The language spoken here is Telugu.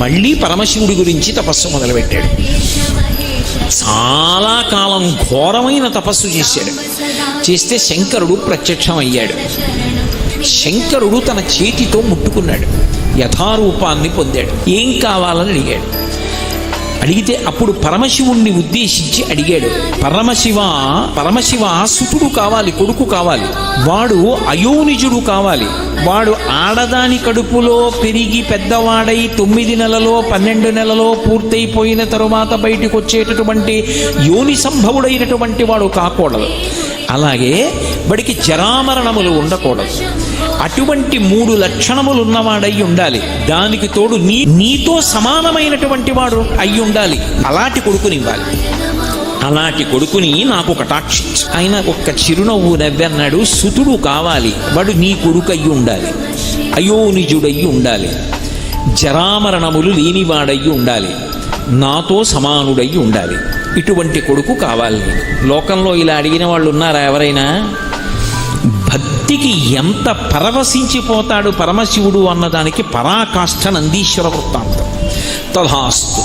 మళ్ళీ పరమశివుడి గురించి తపస్సు మొదలుపెట్టాడు. చాలా కాలం ఘోరమైన తపస్సు చేశాడు. చేస్తే శంకరుడు ప్రత్యక్షమయ్యాడు. శంకరుడు తన చేతితో ముట్టుకున్నాడు, యథారూపాన్ని పొందాడు. ఏం కావాలని అడిగాడు. అడిగితే అప్పుడు పరమశివుణ్ణి ఉద్దేశించి అడిగాడు, పరమశివ సుతుడు కావాలి, కొడుకు కావాలి, వాడు అయోనిజుడు కావాలి, వాడు ఆడదాని కడుపులో పెరిగి పెద్దవాడై 9 నెలలో 12 నెలలో పూర్తయిపోయిన తరువాత బయటికి వచ్చేటటువంటి యోని సంభవుడైనటువంటి వాడు కాకూడదు. అలాగే వాడికి జరామరణములు ఉండకూడదు. అటువంటి 3 లక్షణములు ఉన్నవాడై ఉండాలి. దానికి తోడు నీతో సమానమైనటువంటి వాడు అయి ఉండాలి. అలాంటి కొడుకునివ్వాలి. అలాంటి కొడుకుని నాకు కటాక్షించు. ఆయన ఒక్క చిరునవ్వు నవ్వన్నాడు, సుతుడు కావాలి, వాడు నీ కొడుకు అయ్యి ఉండాలి, అయోనిజుడయ్యి ఉండాలి, జరామరణములు లేనివాడయ్యి ఉండాలి, నాతో సమానుడయ్యి ఉండాలి. ఇటువంటి కొడుకు కావాలి. లోకంలో ఇలా అడిగిన వాళ్ళు ఉన్నారా ఎవరైనా? భక్తికి ఎంత పరవశించిపోతాడు పరమశివుడు అన్నదానికి పరాకాష్ఠ నందీశ్వర వృత్తాంతం. తథాస్తు.